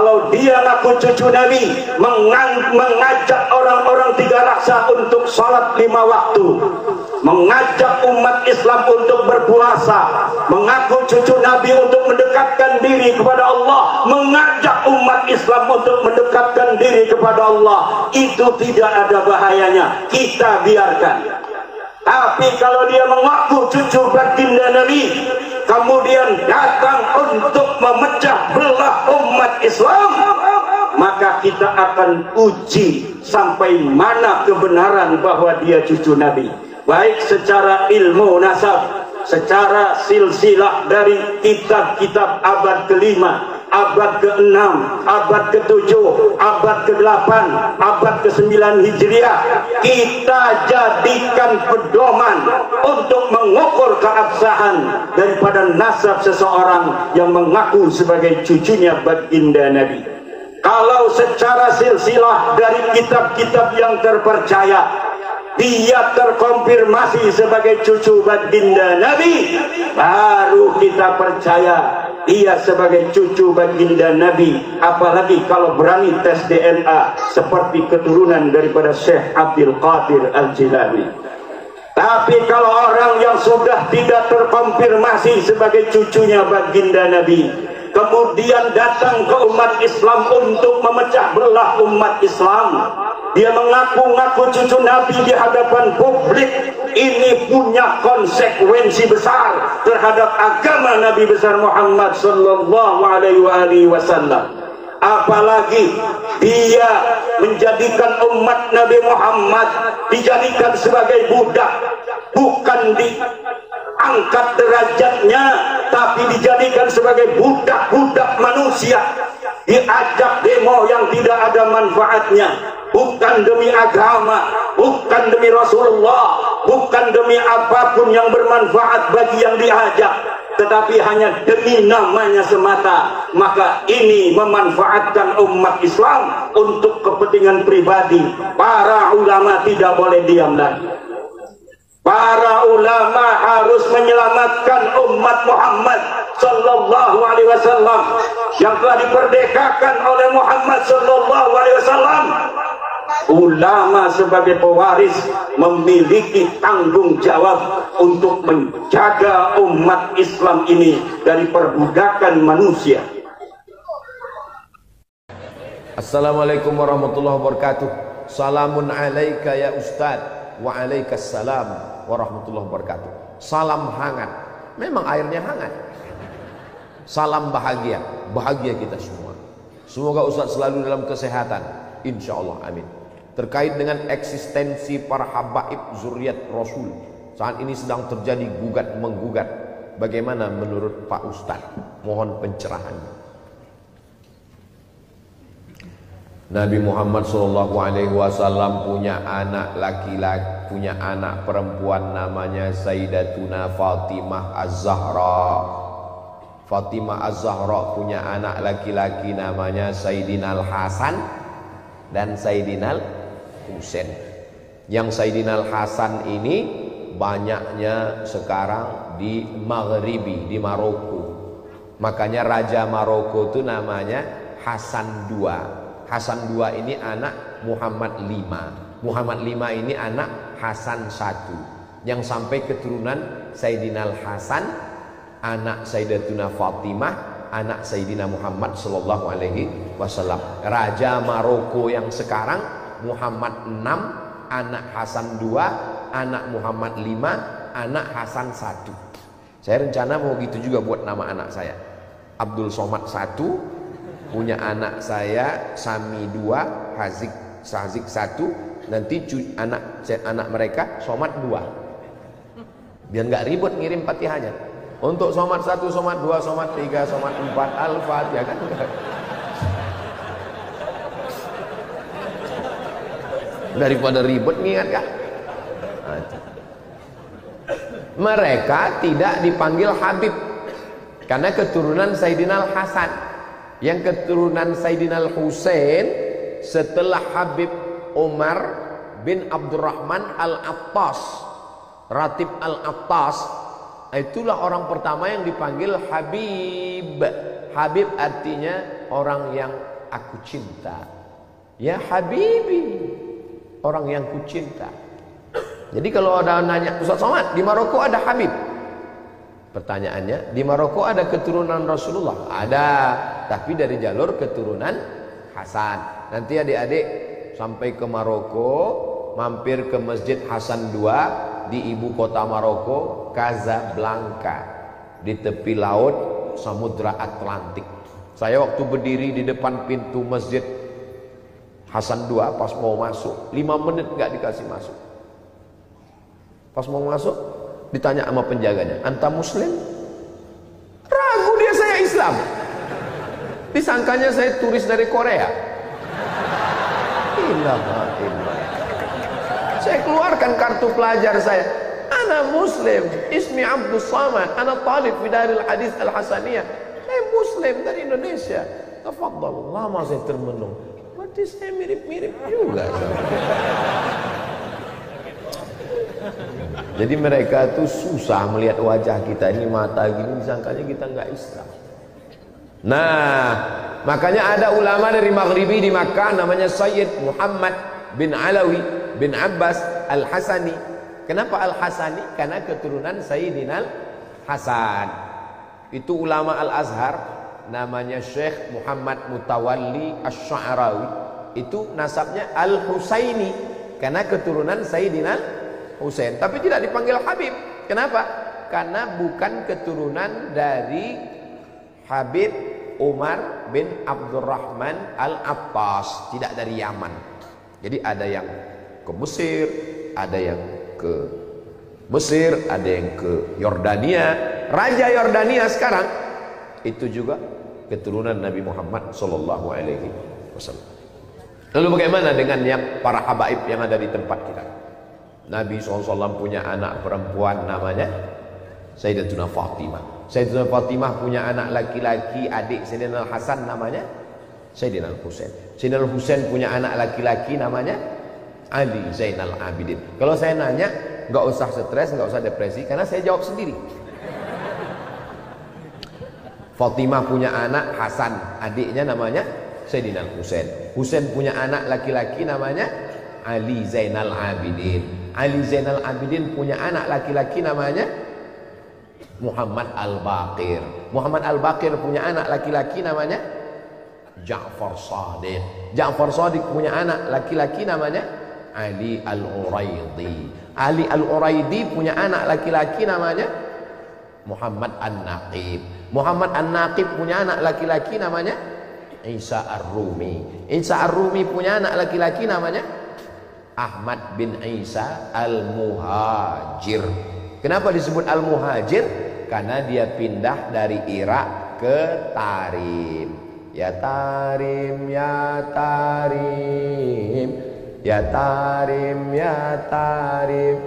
Kalau dia ngaku cucu Nabi, mengajak orang-orang tiga raksa untuk sholat 5 waktu, mengajak umat Islam untuk berpuasa, mengaku cucu Nabi untuk mendekatkan diri kepada Allah, mengajak umat Islam untuk mendekatkan diri kepada Allah, itu tidak ada bahayanya, kita biarkan. Tapi kalau dia mengaku cucu baginda Nabi, kemudian datang untuk memecah belah umat Islam, maka kita akan uji sampai mana kebenaran bahwa dia cucu Nabi, baik secara ilmu nasab, secara silsilah dari kitab-kitab abad ke-5, abad ke-6, abad ke-7, abad ke-8, abad ke-9 Hijriah. Kita jadikan pedoman untuk mengukur keabsahan daripada nasab seseorang yang mengaku sebagai cucunya baginda Nabi. Kalau secara silsilah dari kitab-kitab yang terpercaya, dia terkonfirmasi sebagai cucu baginda Nabi, baru kita percaya dia sebagai cucu baginda Nabi. Apalagi kalau berani tes DNA seperti keturunan daripada Syekh Abdul Qadir Al-Jilani. Tapi kalau orang yang sudah tidak terkonfirmasi sebagai cucunya baginda Nabi, kemudian datang ke umat Islam untuk memecah belah umat Islam, dia mengaku-ngaku cucu Nabi di hadapan publik, ini punya konsekuensi besar terhadap agama Nabi besar Muhammad sallallahu alaihi wasallam. Apalagi dia menjadikan umat Nabi Muhammad dijadikan sebagai budak, bukan diangkat derajatnya, tapi dijadikan sebagai budak-budak manusia, diajak demo yang tidak ada manfaatnya, bukan demi agama, bukan demi Rasulullah, bukan demi apapun yang bermanfaat bagi yang diajak, tetapi hanya demi namanya semata. Maka ini memanfaatkan umat Islam untuk kepentingan pribadi. Para ulama tidak boleh diam lagi. Para ulama harus menyelamatkan umat Muhammad sallallahu alaihi wasallam yang telah diperdekakan oleh Muhammad sallallahu alaihi wasallam. Ulama sebagai pewaris memiliki tanggung jawab untuk menjaga umat Islam ini dari perbudakan manusia. Assalamualaikum warahmatullahi wabarakatuh. Salamun alaika ya Ustaz. Waalaikumsalam warahmatullahi wabarakatuh. Salam hangat. Memang airnya hangat. Salam bahagia. Bahagia kita semua. Semoga Ustaz selalu dalam kesehatan, insya Allah, amin. Terkait dengan eksistensi para habaib zuriat Rasul, saat ini sedang terjadi gugat menggugat. Bagaimana menurut Pak Ustaz? Mohon pencerahannya. Nabi Muhammad SAW punya anak laki-laki, punya anak perempuan namanya Sayyidatuna Fatimah Az-Zahra. Fatimah Az-Zahra punya anak laki-laki namanya Sayyidina Al-Hasan dan Sayyidina Al-Husain. Yang Sayyidina Al-Hasan ini banyaknya sekarang di Maghribi, di Maroko. Makanya Raja Maroko itu namanya Hasan II. Hasan II ini anak Muhammad V. Muhammad V ini anak Hasan I, yang sampai keturunan Sayyidina Al-Hasan, anak Sayyidatuna Fatimah, anak Sayyidina Muhammad sallallahu alaihi wasallam. Raja Maroko yang sekarang Muhammad VI, anak Hasan II, anak Muhammad V, anak Hasan I. Saya rencana mau gitu juga buat nama anak saya. Abdul Somad I, punya anak saya Sami II, Sazik I, nanti anak mereka Somad II. Biar nggak ribut ngirim Fatihahnya. Untuk Somad 1, Somad 2, Somad 3, Somad 4, Al-Fatihah kan. Daripada ribut ngingat kan. Mereka tidak dipanggil Habib karena keturunan Sayyidina Al-Hasan. Yang keturunan Sayyidina Al-Husain setelah Habib Umar bin Abdurrahman Al-Attas, Ratib Al-Attas, itulah orang pertama yang dipanggil Habib. Habib artinya orang yang aku cinta. Ya Habibi, orang yang ku cinta. Jadi kalau ada nanya, Ustaz Somad, di Maroko ada Habib. Pertanyaannya, di Maroko ada keturunan Rasulullah? Ada, tapi dari jalur keturunan Hasan. Nanti adik-adik sampai ke Maroko, mampir ke Masjid Hasan II di ibu kota Maroko, Casablanca, di tepi laut Samudra Atlantik. Saya waktu berdiri di depan pintu Masjid Hasan II, pas mau masuk 5 menit gak dikasih masuk. Pas mau masuk ditanya sama penjaganya, anta muslim? Ragu dia, saya Islam. Disangkanya saya turis dari Korea. Saya keluarkan kartu pelajar saya, ana muslim, ismi Abdus Samad, ana talib fi Daril Hadis Al-Hasaniyah. Saya muslim dari Indonesia. Tafadhal. Lama saya termenung, berarti saya mirip-mirip juga. Jadi mereka tuh susah melihat wajah kita ini, mata gini, disangkanya kita nggak Islam. Nah, makanya ada ulama dari Maghribi di Makkah namanya Sayyid Muhammad bin Alawi bin Abbas Al-Hasani. Kenapa Al-Hasani? Karena keturunan Sayyidina Al-Hasan. Itu ulama Al-Azhar namanya Syekh Muhammad Mutawalli Asy-Sya'rawi. Itu nasabnya Al-Husaini karena keturunan Sayyidina Husain, tapi tidak dipanggil Habib. Kenapa? Karena bukan keturunan dari Habib Umar bin Abdurrahman Al-Abbas, tidak dari Yaman. Jadi ada yang ke Mesir, ada yang ke Mesir, ada yang ke Yordania. Raja Yordania sekarang itu juga keturunan Nabi Muhammad sallallahu alaihi wasallam. Lalu bagaimana dengan yang para habaib yang ada di tempat kita? Nabi SAW punya anak perempuan namanya Sayyidatuna Fatimah. Sayyidatuna Fatimah punya anak laki-laki, adik Sayyidina Al-Hasan namanya Sayyidina Al-Husain. Sayyidina Al-Husain punya anak laki-laki namanya Ali Zainal Abidin. Kalau saya nanya, nggak usah stres, nggak usah depresi, karena saya jawab sendiri. Fatimah punya anak Hasan, adiknya namanya Sayyidina Al-Husain. Husain punya anak laki-laki namanya Ali Zainal Abidin. Ali Zainal Abidin punya anak laki-laki namanya Muhammad Al-Baqir. Muhammad Al-Baqir punya anak laki-laki namanya Ja'far Shadiq. Ja'far Shadiq punya anak laki-laki namanya Ali Al-Uraidi. Ali Al-Uraidi punya anak laki-laki namanya Muhammad An-Naqib. Muhammad An-Naqib punya anak laki-laki namanya Isa Ar-Rumi. Isa Ar-Rumi punya anak laki-laki namanya Ahmad bin Isa Al-Muhajir. Kenapa disebut Al-Muhajir? Karena dia pindah dari Irak ke Tarim. Ya Tarim, ya Tarim, ya Tarim, ya Tarim,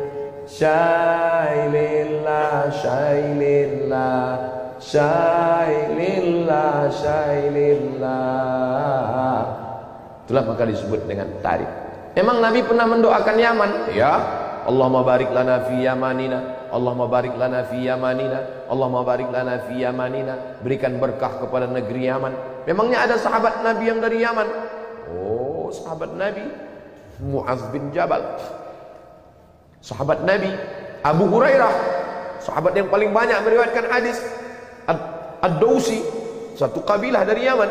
Syailillah, Syailillah, Syailillah, Syailillah. Itulah maka disebut dengan Tarim. Emang Nabi pernah mendoakan Yaman? Ya. Allahumma barik lana fi Yamanina, Allahumma barik lana fi Yamanina, Allahumma barik lana fi Yamanina. Berikan berkah kepada negeri Yaman. Memangnya ada sahabat Nabi yang dari Yaman? Oh, sahabat Nabi Mu'adz bin Jabal. Sahabat Nabi Abu Hurairah, sahabat yang paling banyak meriwayatkan hadis. Ad-Dausi, satu kabilah dari Yaman.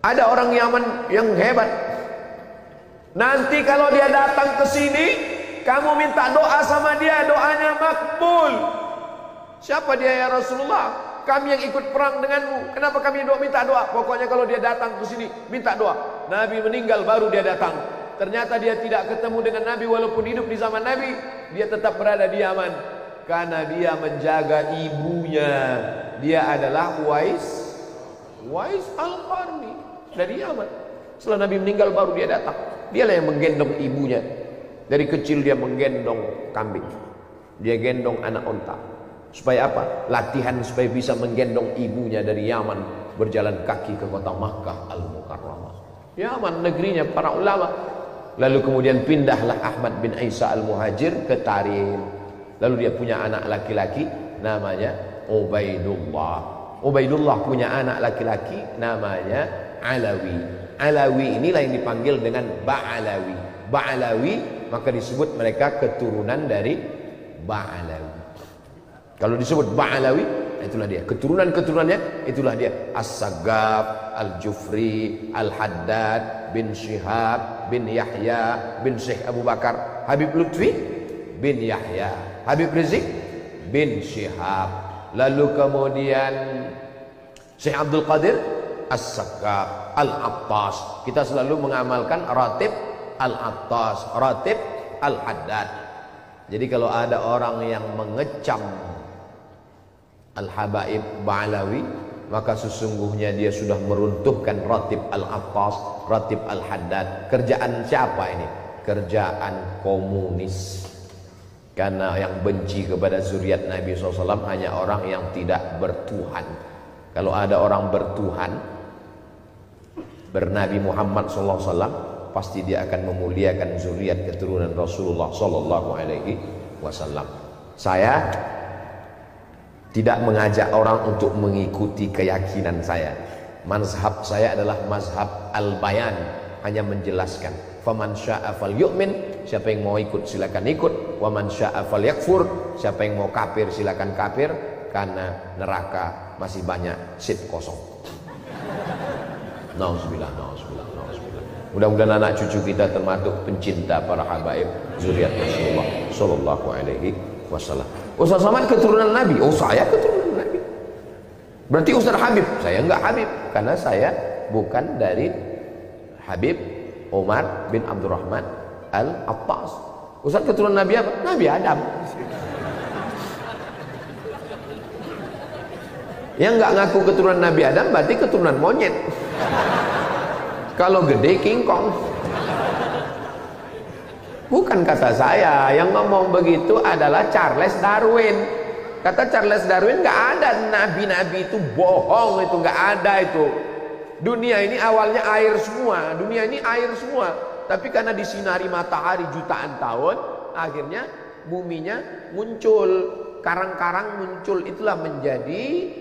Ada orang Yaman yang hebat. Nanti kalau dia datang ke sini, kamu minta doa sama dia, doanya makbul. Siapa dia ya Rasulullah? Kami yang ikut perang denganmu. Kenapa kami minta doa? Pokoknya kalau dia datang ke sini, minta doa. Nabi meninggal baru dia datang. Ternyata dia tidak ketemu dengan Nabi walaupun hidup di zaman Nabi. Dia tetap berada di Yaman. Karena dia menjaga ibunya. Dia adalah Uwais Al-Qarni dari Yaman. Setelah Nabi meninggal baru dia datang. Dialah yang menggendong ibunya. Dari kecil dia menggendong kambing. Dia gendong anak onta. Supaya apa? Latihan supaya bisa menggendong ibunya dari Yaman. Berjalan kaki ke kota Makkah Al-Mukarramah. Yaman negerinya para ulama. Lalu kemudian pindahlah Ahmad bin Isa Al-Muhajir ke Tarim. Lalu dia punya anak laki-laki namanya Ubaidullah. Ubaidullah punya anak laki-laki namanya Alawi. Alawi inilah yang dipanggil dengan Ba'alawi. Ba'alawi maka disebut mereka keturunan dari Ba'alawi. Kalau disebut Ba'alawi, itulah dia. Keturunan-keturunannya itulah dia. As-Saggaf, Al-Jufri, Al-Haddad, bin Syihab, bin Yahya, bin Syekh Abu Bakar, Habib Lutfi, bin Yahya, Habib Rizik, bin Syihab. Lalu kemudian Syekh Abdul Qadir As-Saggaf, Al-Attas. Kita selalu mengamalkan Ratib Al-Attas, Ratib Al-Haddad. Jadi kalau ada orang yang mengecam Al-Habaib Ba'alawi, maka sesungguhnya dia sudah meruntuhkan Ratib Al-Attas, Ratib Al-Haddad. Kerjaan siapa ini? Kerjaan komunis. Karena yang benci kepada zuriat Nabi SAW hanya orang yang tidak bertuhan. Kalau ada orang bertuhan, bernabi Muhammad SAW, pasti dia akan memuliakan zuriat keturunan Rasulullah SAW. Saya tidak mengajak orang untuk mengikuti keyakinan saya. Mazhab saya adalah mazhab al-bayan, hanya menjelaskan. Faman syaa falyu'min, siapa yang mau ikut silakan ikut. Wa man syaa falyakfur, siapa yang mau kafir silakan kafir, karena neraka masih banyak seat kosong. Nauzubillah, nauzubillah, nauzubillah. Mudah-mudahan anak cucu kita termasuk pencinta para habaib zuriat Rasulullah sallallahu alaihi wasallam. Ustaz Somad keturunan Nabi. Oh, saya keturunan Nabi. Berarti Ustaz Habib. Saya enggak Habib, karena saya bukan dari Habib Umar bin Abdurrahman Al-Attas. Ustaz keturunan Nabi apa? Nabi Adam. Yang nggak ngaku keturunan Nabi Adam berarti keturunan monyet. Kalau gede King Kong. Bukan kata saya, yang ngomong begitu adalah Charles Darwin. Kata Charles Darwin, nggak ada nabi-nabi itu, bohong itu, nggak ada itu. Dunia ini awalnya air semua, dunia ini air semua. Tapi karena disinari matahari jutaan tahun, akhirnya buminya muncul, karang-karang muncul, itulah menjadi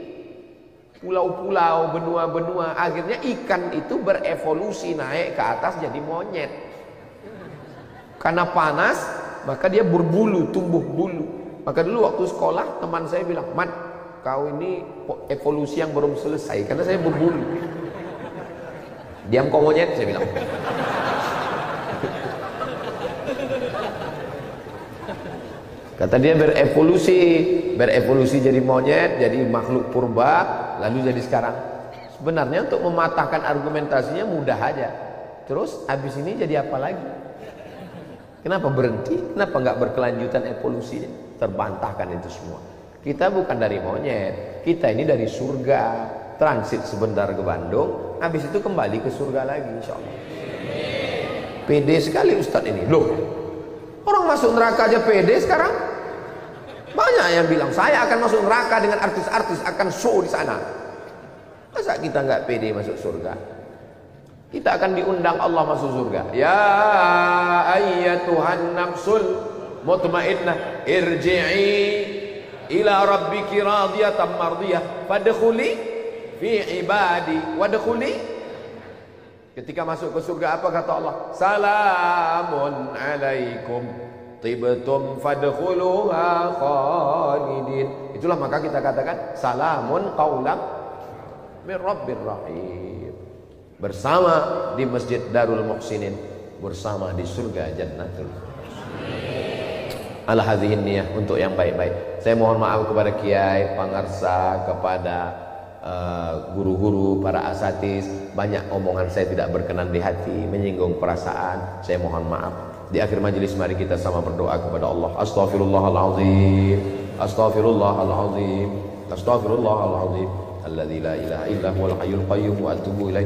pulau-pulau, benua-benua. Akhirnya ikan itu berevolusi naik ke atas jadi monyet. Karena panas, maka dia berbulu, tumbuh bulu. Maka dulu waktu sekolah teman saya bilang, "Man, kau ini evolusi yang belum selesai karena saya berbulu." Diam kau monyet, saya bilang. Kata dia berevolusi jadi monyet, jadi makhluk purba, lalu jadi sekarang. Sebenarnya untuk mematahkan argumentasinya mudah aja. Terus habis ini jadi apa lagi? Kenapa berhenti? Kenapa nggak berkelanjutan evolusinya? Terbantahkan itu semua. Kita bukan dari monyet, kita ini dari surga. Transit sebentar ke Bandung, habis itu kembali ke surga lagi, insya Allah. Pede sekali Ustadz ini. Loh, orang masuk neraka aja pede sekarang. Banyak yang bilang saya akan masuk neraka dengan artis-artis, akan show di sana. Masa kita nggak pede masuk surga? Kita akan diundang Allah masuk surga. Ya ayyatuhan nafsul mutmainnah, irji'i ila rabbiki radiyatan mardiyah, fadkhuli fi ibadi wadkhuli. Ketika masuk ke surga apa kata Allah? Salamun alaikum tibtum fadkhuluha khalidin. Itulah maka kita katakan salamun qaulan min rabbir rahim. Bersama di Masjid Darul Muhsinin, bersama di surga Jannatul. Ala hadhihi niyah, untuk yang baik-baik. Saya mohon maaf kepada kiai, pangarsa, kepada guru-guru, para asatiz. Banyak omongan saya tidak berkenan di hati, menyinggung perasaan. Saya mohon maaf. Di akhir majelis mari kita sama berdoa kepada Allah. Astaghfirullahalazim, astaghfirullahalazim, astaghfirullahalazim, alladzi la ilaha illa huwal hayyul qayyum wa atubu ilaih.